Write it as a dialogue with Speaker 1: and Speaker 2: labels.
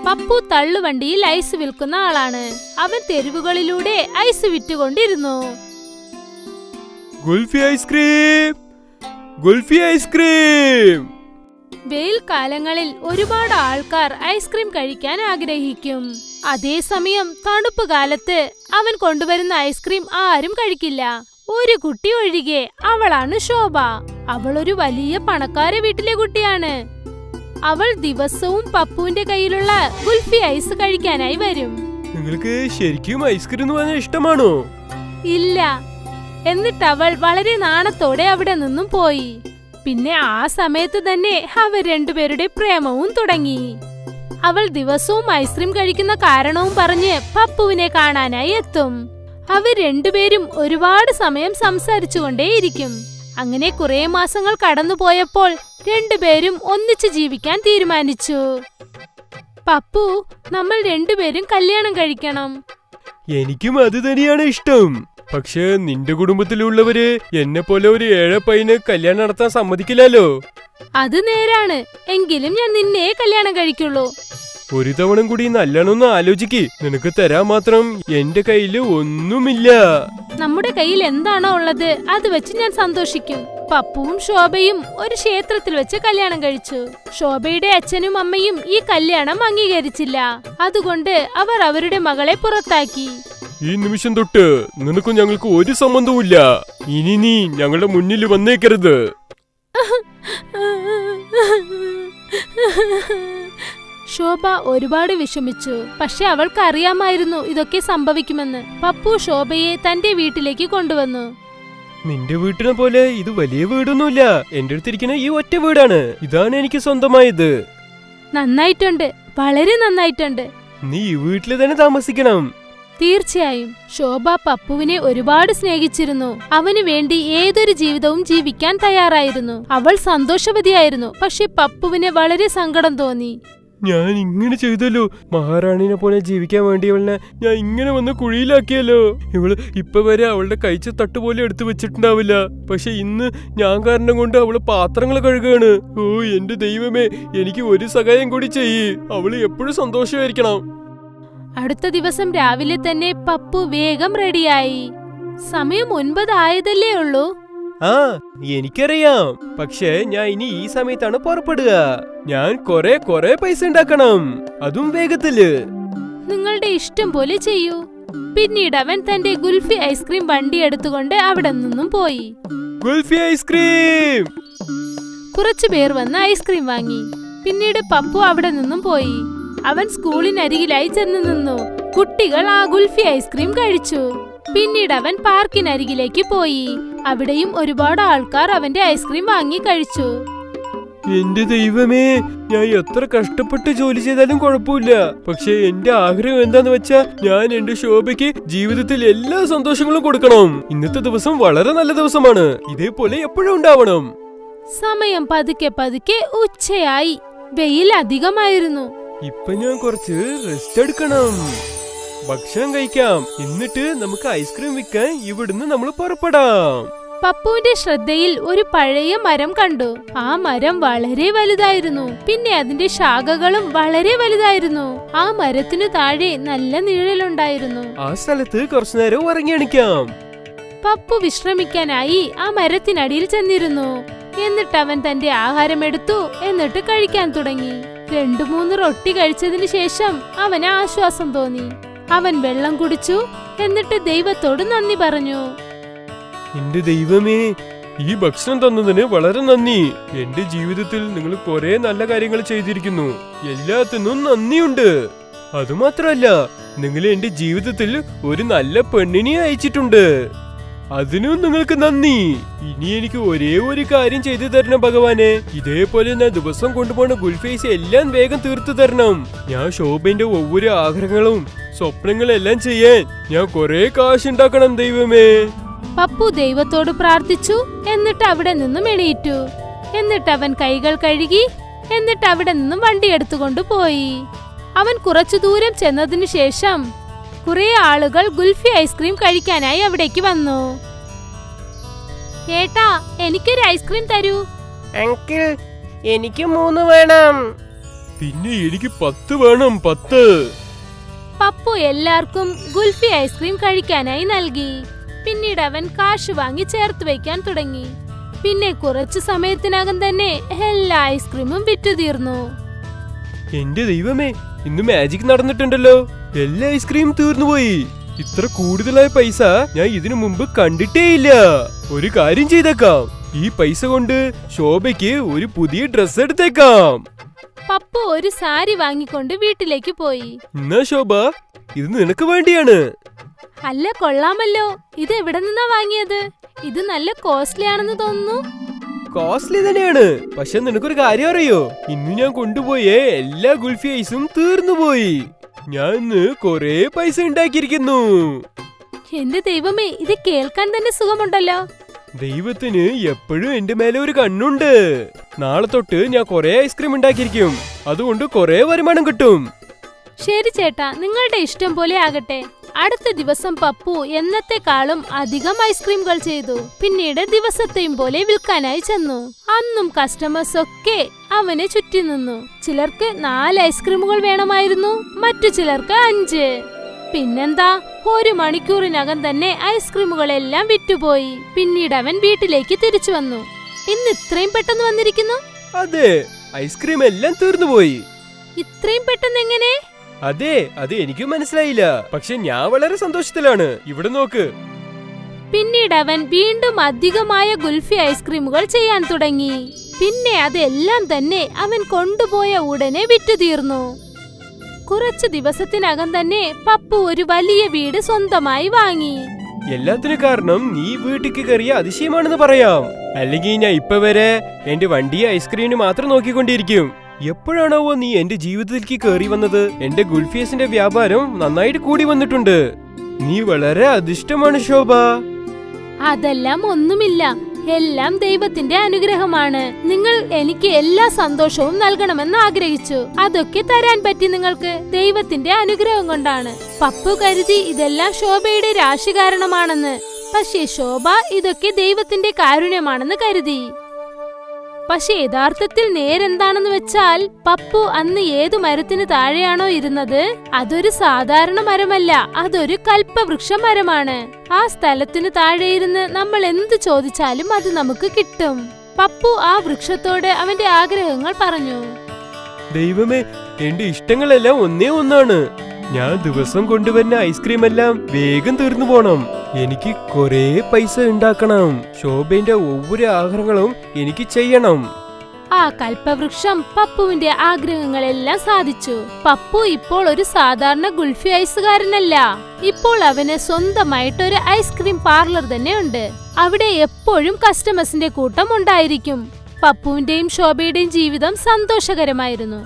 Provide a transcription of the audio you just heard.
Speaker 1: Pappu തള്ളുവണ്ടിയിൽ ice വിൽക്കുന്ന ആളാണ്. അവൻ തെരുവുകളിലൂടെ ഐസ് വിറ്റുകൊണ്ടിരുന്നു.
Speaker 2: Kulfi ice cream, kulfi ice cream.
Speaker 1: വെയിൽ കാലങ്ങളിൽ ഒരുപാട് ആൾക്കാർ ഐസ്ക്രീം കഴിക്കാൻ ആഗ്രഹിക്കും. അതേസമയം തണുപ്പ് കാലത്ത് അവൻ കൊണ്ടുവരുന്ന ഐസ്ക്രീം ആരും കഴിക്കില്ല. ഒരു കുട്ടി ഒഴികെ. അവളാണ് ശോഭ. അവൾ ഒരു വലിയ പണക്കാര വീട്ടിലെ കുട്ടിയാണ്. അവൾ ദിവസവും പപ്പുവിന്റെ കയ്യിലുള്ള ഗുൽഫി ഐസ് കഴിക്കാനായി വരും.
Speaker 2: നിങ്ങൾക്ക് ശരിക്കും ഐസ്ക്രീം എന്ന് പറഞ്ഞാൽ ഇഷ്ടമാണോ?
Speaker 1: ഇല്ല. എന്നിട്ട് അവൾ വളരെ നാണത്തോടെ അവിടെ നിന്നും പോയി. പിന്നെ ആ സമയത്ത് തന്നെ അവർ രണ്ടുപേരുടെ പ്രേമവും തുടങ്ങി. അവൾ ദിവസവും ഐസ്ക്രീം കഴിക്കുന്ന കാരണവും പറഞ്ഞ് പപ്പുവിനെ കാണാനായി എത്തും. അവർ രണ്ടുപേരും ഒരുപാട് സമയം സംസാരിച്ചുകൊണ്ടേയിരിക്കും. അങ്ങനെ കുറെ മാസങ്ങൾ കടന്നുപോയപ്പോൾ രണ്ടുപേരും ഒന്നിച്ചു ജീവിക്കാൻ തീരുമാനിച്ചു. പപ്പു, നമ്മൾ രണ്ടുപേരും കല്യാണം കഴിക്കണം.
Speaker 2: എനിക്കും അത് തന്നെയാണ് ഇഷ്ടം. പക്ഷെ നിന്റെ കുടുംബത്തിലുള്ളവര് എന്നെ പോലെ ഒരു ഏഴപ്പയ്യന് കല്യാണം നടത്താൻ സമ്മതിക്കില്ലല്ലോ.
Speaker 1: അത് നേരാണ്. എങ്കിലും ഞാൻ നിന്നെ കല്യാണം കഴിക്കുള്ളൂ.
Speaker 2: ഒരു തവണ കൂടി നല്ലോണം ആലോചിക്ക്. നിനക്ക് തരാൻ മാത്രം എന്റെ കയ്യില് ഒന്നുമില്ല.
Speaker 1: നമ്മുടെ കയ്യിൽ എന്താണോ ഉള്ളത് അത് വെച്ച് ഞാൻ സന്തോഷിക്കും. പപ്പുവും ശോഭയും ഒരു ക്ഷേത്രത്തിൽ വെച്ച് കല്യാണം കഴിച്ചു. ശോഭയുടെ അച്ഛനും അമ്മയും ഈ കല്യാണം അംഗീകരിച്ചില്ല. അതുകൊണ്ട് അവർ അവരുടെ മകളെ പുറത്താക്കി.
Speaker 2: ഈ നിമിഷം തൊട്ട് നിനക്കും ഞങ്ങൾക്ക് ഒരു സംബന്ധവുമില്ല. ഇനി നീ ഞങ്ങളുടെ മുന്നിൽ വന്നേക്കരുത്.
Speaker 1: ശോഭ ഒരുപാട് വിഷമിച്ചു. പക്ഷെ അവൾക്ക് അറിയാമായിരുന്നു ഇതൊക്കെ സംഭവിക്കുമെന്ന്. പപ്പു ശോഭയെ തന്റെ വീട്ടിലേക്ക് കൊണ്ടുവന്നു.
Speaker 2: നിന്റെ വീട്ടിനെ പോലെ ഇത് വലിയ വീടൊന്നുമില്ല. എന്റെ അടുത്തിരിക്കുന്ന ഈ ഒറ്റ വീടാണ്. ഇതാണ് എനിക്ക് സ്വന്തമായത്.
Speaker 1: നന്നായിട്ടുണ്ട്, വളരെ നന്നായിട്ടുണ്ട്.
Speaker 2: നീ ഈ വീട്ടിൽ തന്നെ താമസിക്കണം.
Speaker 1: തീർച്ചയായും. ശോഭ പപ്പുവിനെ ഒരുപാട് സ്നേഹിച്ചിരുന്നു. അവന് വേണ്ടി ഏതൊരു ജീവിതവും ജീവിക്കാൻ തയ്യാറായിരുന്നു. അവൾ സന്തോഷവതിയായിരുന്നു. പക്ഷെ പപ്പുവിന് വളരെ സങ്കടം തോന്നി.
Speaker 2: ഞാൻ ഇങ്ങനെ ചെയ്തല്ലോ. മഹാറാണിനെ പോലെ ജീവിക്കാൻ വേണ്ടിയവളെ ഞാൻ ഇങ്ങനെ വന്ന് കുഴിയിലാക്കിയല്ലോ. ഇവള് ഇപ്പൊ വരെ അവളുടെ കഴിച്ച തട്ടുപോലെ എടുത്തു വെച്ചിട്ടുണ്ടാവില്ല. പക്ഷെ ഇന്ന് ഞാൻ കാരണം കൊണ്ട് അവള് പാത്രങ്ങൾ കഴുകുകയാണ്. ഓ എന്റെ ദൈവമേ, എനിക്ക് ഒരു സഹായം കൂടി ചെയ്യ്. അവള് എപ്പോഴും സന്തോഷമായിരിക്കണം.
Speaker 1: അടുത്ത ദിവസം രാവിലെ തന്നെ പപ്പു വേഗം റെഡിയായി. സമയം 9 ആയതല്ലേ ഉള്ളൂ.
Speaker 2: ആ എനിക്കറിയാം. പക്ഷെ ഞാൻ ഇനി ഈ സമയത്താണ് പുറപ്പെടുക. ഞാൻ കൊറേ പൈസ ഉണ്ടാക്കണം, അതും വേഗത്തില്.
Speaker 1: നിങ്ങളുടെ ഇഷ്ടം പോലെ ചെയ്യൂ. പിന്നീട് അവൻ തന്റെ ഗുൽഫി ഐസ്ക്രീം വണ്ടി എടുത്തുകൊണ്ട് അവിടെ നിന്നും പോയി.
Speaker 2: ഗുൽഫി ഐസ്ക്രീം.
Speaker 1: കുറച്ചു പേർ വന്ന് ഐസ്ക്രീം വാങ്ങി. പിന്നീട് പപ്പു അവിടെ നിന്നും പോയി. അവൻ സ്കൂളിനരികിലായി ചെന്ന് നിന്നു. കുട്ടികൾ ആ ഗുൽഫി ഐസ്ക്രീം കഴിച്ചു. പിന്നീട് അവൻ പാർക്കിനരികിലേക്ക് പോയി. അവിടെയും ഒരുപാട് ആൾക്കാർ അവന്റെ ഐസ്ക്രീം വാങ്ങി കഴിച്ചു.
Speaker 2: എന്റെ ദൈവമേ, ഞാൻ എത്ര കഷ്ടപ്പെട്ട് ജോലി ചെയ്താലും കുഴപ്പമില്ല. പക്ഷെ എന്റെ ആഗ്രഹം എന്താന്ന് വെച്ചാ ഞാൻ എന്റെ ശോഭയ്ക്ക് ജീവിതത്തിൽ എല്ലാ സന്തോഷങ്ങളും കൊടുക്കണം. ഇന്നത്തെ ദിവസം വളരെ നല്ല ദിവസമാണ്. ഇതേപോലെ എപ്പോഴും ഉണ്ടാവണം.
Speaker 1: സമയം പതുക്കെ പതുക്കെ ഉച്ചയായി. വെയിൽ അധികമായിരുന്നു.
Speaker 2: ഇപ്പൊ ഞാൻ കുറച്ച് റെസ്റ്റ് എടുക്കണം, ഭക്ഷണം കഴിക്കാം. എന്നിട്ട് നമുക്ക് ഐസ്ക്രീം വിൽക്കാൻ ഇവിടുന്ന് നമ്മൾ പുറപ്പെടാം.
Speaker 1: പപ്പുവിന്റെ ശ്രദ്ധയിൽ ഒരു പഴയ മരം കണ്ടു. ആ മരം വളരെ വലുതായിരുന്നു. പിന്നെ അതിന്റെ ശാഖകളും വളരെ വലുതായിരുന്നു. ആ മരത്തിനു താഴെ നല്ല നിഴലുണ്ടായിരുന്നു.
Speaker 2: ആ സ്ഥലത്ത് കുറച്ചു നേരം ഉറങ്ങിയണിക്കാം.
Speaker 1: പപ്പു വിശ്രമിക്കാനായി ആ മരത്തിനടിയിൽ ചെന്നിരുന്നു. എന്നിട്ട് അവൻ തന്റെ ആഹാരം എടുത്തു. എന്നിട്ട് കഴിക്കാൻ തുടങ്ങി. 2-3 റൊട്ടി കഴിച്ചതിന് ശേഷം അവന് ആശ്വാസം തോന്നി. അവൻ വെള്ളം കുടിച്ചു. എന്നിട്ട് ദൈവത്തോട് നന്ദി പറഞ്ഞു.
Speaker 2: എന്റെ ദൈവമേ, ഈ ഭക്ഷണം തന്നതിന് വളരെ നന്ദി. എന്റെ ജീവിതത്തിൽ നിങ്ങൾ കുറെ നല്ല കാര്യങ്ങൾ ചെയ്തിരിക്കുന്നു. എല്ലാത്തിനും നന്ദിയുണ്ട്. അതുമാത്രമല്ല, നിങ്ങൾ എന്റെ ജീവിതത്തിൽ ഒരു നല്ല പെണ്ണിനെ അയച്ചിട്ടുണ്ട്. അതിനും നിങ്ങൾക്ക് നന്ദി. ഇനി എനിക്ക് ഒരേ ഒരു കാര്യം ചെയ്തു തരണം ഭഗവാനെ. ഇതേപോലെ ഞാൻ ദിവസം കൊണ്ടുപോകുന്ന ഗുൽഫൈസ് എല്ലാം വേഗം തീർത്തു തരണം. ഞാൻ ശോഭന്റെ ഒവ്വൊരു ആഗ്രഹങ്ങളും സ്വപ്നങ്ങളെല്ലാം ചെയ്യാൻ ഞാൻ കുറെ കാശുണ്ടാക്കണം ദൈവമേ.
Speaker 1: പപ്പു ദൈവത്തോട് പ്രാർത്ഥിച്ചു. എന്നിട്ട് അവിടെ നിന്നും എണീറ്റു. എന്നിട്ട് അവൻ കൈകൾ കഴുകി. എന്നിട്ട് അവിടെ നിന്നും വണ്ടി എടുത്തുകൊണ്ട് പോയി. അവൻ കുറച്ചു ദൂരം ചെന്നതിനു ശേഷം കുറെ ആളുകൾ ഗുൽഫി ഐസ്ക്രീം കഴിക്കാനായി അവിടേക്ക് വന്നു. ഏട്ടാ, എനിക്കൊരു ഐസ്ക്രീം തരൂ.
Speaker 3: അങ്കിൾ, എനിക്ക് 3 വേണം.
Speaker 2: പിന്നെ എനിക്ക് 10 വേണം, 10.
Speaker 1: പപ്പു എല്ലാവർക്കും ഗുൽഫി ഐസ്ക്രീം കഴിക്കാനായി നൽകി. പിന്നീട് അവൻ കാശ് വാങ്ങി ചേർത്ത് വയ്ക്കാൻ തുടങ്ങി. പിന്നെ കുറച്ചു സമയത്തിനകം തന്നെ എല്ലാ ഐസ്ക്രീമും വിറ്റുതീർന്നു.
Speaker 2: എന്റെ ദൈവമേ, ഇന്ന് മാജിക് നടന്നിട്ടുണ്ടല്ലോ. എല്ലാ ഐസ്ക്രീം തീർന്നുപോയി. ഇത്ര കൂടുതലായ പൈസ ഞാൻ ഇതിനു മുമ്പ് കണ്ടിട്ടേയില്ല. ഒരു കാര്യം ചെയ്തേക്കാം, ഈ പൈസ കൊണ്ട് ശോഭയ്ക്ക് ഒരു പുതിയ ഡ്രസ് എടുത്തേക്കാം.
Speaker 1: പപ്പു ഒരു സാരി വാങ്ങിക്കൊണ്ട് വീട്ടിലേക്ക് പോയി.
Speaker 2: എന്നാ ശോഭ, ഇത് നിനക്ക് വേണ്ടിയാണ്.
Speaker 1: അല്ല, കൊള്ളാമല്ലോ. ഇത് എവിടെ നിന്നാ വാങ്ങിയത്? ഇത് നല്ല കോസ്റ്റ്ലി ആണെന്ന് തോന്നുന്നു.
Speaker 2: കോസ്റ്റ്ലി തന്നെയാണ്, പക്ഷെ നിനക്കൊരു കാര്യം അറിയോ? ഇന്ന് ഞാൻ കൊണ്ടുപോയ എല്ലാ ഗുൽഫി ഐസും തീർന്നുപോയി. ഞാൻ ഇന്ന് കൊറേ പൈസ ഉണ്ടാക്കിയിരിക്കുന്നു.
Speaker 1: എന്റെ ദൈവമേ, ഇത് കേൾക്കാൻ തന്നെ സുഖമുണ്ടല്ലോ.
Speaker 2: ദൈവത്തിന് എപ്പോഴും എന്റെ മേലെ ഒരു കണ്ണുണ്ട്. നാളെ തൊട്ട് ഞാൻ കൊറേ ഐസ്ക്രീം ഉണ്ടാക്കിയിരിക്കും. അതുകൊണ്ട് കൊറേ വരുമാനം കിട്ടും.
Speaker 1: ശരി ചേട്ടാ, നിങ്ങളുടെ ഇഷ്ടം പോലെ ആകട്ടെ. അടുത്ത ദിവസം പപ്പു എന്നത്തെക്കാളും അധികം ഐസ്ക്രീമുകൾ ചെയ്തു. പിന്നീട് ദിവസത്തെയും പോലെ വിൽക്കാനായി ചെന്നു. അന്നും കസ്റ്റമേഴ്സ് ഒക്കെ അവനെ ചുറ്റി നിന്നു. ചിലർക്ക് 4 ഐസ്ക്രീമുകൾ വേണമായിരുന്നു, മറ്റു ചിലർക്ക് 5. പിന്നെന്താ, 1 മണിക്കൂറിനകം തന്നെ ഐസ്ക്രീമുകളെല്ലാം വിറ്റുപോയി. പിന്നീട് അവൻ വീട്ടിലേക്ക് തിരിച്ചു വന്നു. ഇന്ന് ഇത്രയും പെട്ടെന്ന് വന്നിരിക്കുന്നു?
Speaker 2: അതെ, ഐസ്ക്രീം എല്ലാം തീർന്നുപോയി.
Speaker 1: ഇത്രയും പെട്ടെന്ന് എങ്ങനെ?
Speaker 2: അതെ, അത് എനിക്കും മനസ്സിലായില്ല. പക്ഷെ ഞാൻ വളരെ സന്തോഷത്തിലാണ്. ഇവിടെ നോക്ക്.
Speaker 1: പിന്നീട് അവൻ വീണ്ടും അധികമായ ഗുൽഫി ഐസ്ക്രീമുകൾ ചെയ്യാൻ തുടങ്ങി. പിന്നെ അതെല്ലാം തന്നെ അവൻ കൊണ്ടുപോയ ഉടനെ വിറ്റുതീർന്നു. കുറച്ചു ദിവസത്തിനകം തന്നെ പപ്പു ഒരു വലിയ വീട് സ്വന്തമായി വാങ്ങി.
Speaker 2: എല്ലാത്തിനും കാരണം നീ വീട്ടിക്ക് കയറിയ അതിശയമാണെന്ന് പറയാം. അല്ലെങ്കിൽ ഞാൻ ഇപ്പൊ വരെ എന്റെ വണ്ടിയെ ഐസ്ക്രീമിന് മാത്രം നോക്കിക്കൊണ്ടിരിക്കും. എപ്പോഴാണോ നീ എന്റെ ജീവിതത്തിലേക്ക് കയറി വന്നത്, എന്റെ ഗുൽഫീസിന്റെ വ്യാപാരം നന്നായിട്ട് കൂടി വന്നിട്ടുണ്ട്. നീ വളരെ അധിഷ്ഠമാണ് ശോഭ.
Speaker 1: അതെല്ലാം ഒന്നുമില്ല, എല്ലാം ദൈവത്തിന്റെ അനുഗ്രഹമാണ്. നിങ്ങൾ എനിക്ക് എല്ലാ സന്തോഷവും നൽകണമെന്ന് ആഗ്രഹിച്ചു. അതൊക്കെ തരാൻ പറ്റി നിങ്ങൾക്ക് ദൈവത്തിന്റെ അനുഗ്രഹം കൊണ്ടാണ്. പപ്പു കരുതി ഇതെല്ലാം ശോഭയുടെ രാശി കാരണമാണെന്ന്. പക്ഷേ ശോഭ ഇതൊക്കെ ദൈവത്തിന്റെ കാരുണ്യമാണെന്ന് കരുതി. പക്ഷെ യഥാർത്ഥത്തിൽ നേരെന്താണെന്ന് വെച്ചാൽ, പപ്പു അന്ന് ഏതു മരത്തിന് താഴെയാണോ ഇരുന്നത്, അതൊരു സാധാരണ മരമല്ല, അതൊരു കൽപ്പവൃക്ഷ മരമാണ്. ആ സ്ഥലത്തിന് താഴെ ഇരുന്ന് നമ്മൾ എന്ത് ചോദിച്ചാലും അത് നമുക്ക് കിട്ടും. പപ്പു ആ വൃക്ഷത്തോട് അവന്റെ ആഗ്രഹങ്ങൾ പറഞ്ഞു.
Speaker 2: ദൈവമേ, എന്റെ ഇഷ്ടങ്ങളെല്ലാം ഒന്നേ ഒന്നാണ്. ഞാൻ ദിവസം കൊണ്ടുവരുന്ന ഐസ്ക്രീം എല്ലാം വേഗം തീർന്നു പോണം. എനിക്ക് കൊറേ പൈസ ഉണ്ടാക്കണം. ശോഭന്റെ ഒவ்வொரு ആഗ്രഹങ്ങളും എനിക്ക് ചെയ്യണം.
Speaker 1: ആ കൽപ്പവൃക്ഷം പപ്പുവിന്റെ ആഗ്രഹങ്ങളെല്ലാം സാധിച്ചു. പപ്പു ഇപ്പോൾ ഒരു സാധാരണ ഗുൽഫി ഐസുകാരനല്ല. ഇപ്പോൾ അവന് സ്വന്തമായിട്ടൊരു ഐസ്ക്രീം പാർലർ തന്നെ ഉണ്ട്. അവിടെ എപ്പോഴും കസ്റ്റമേഴ്സിന്റെ കൂട്ടം ഉണ്ടായിരിക്കും. പപ്പുവിന്റെയും ശോഭയുടെയും ജീവിതം സന്തോഷകരമായിരുന്നു.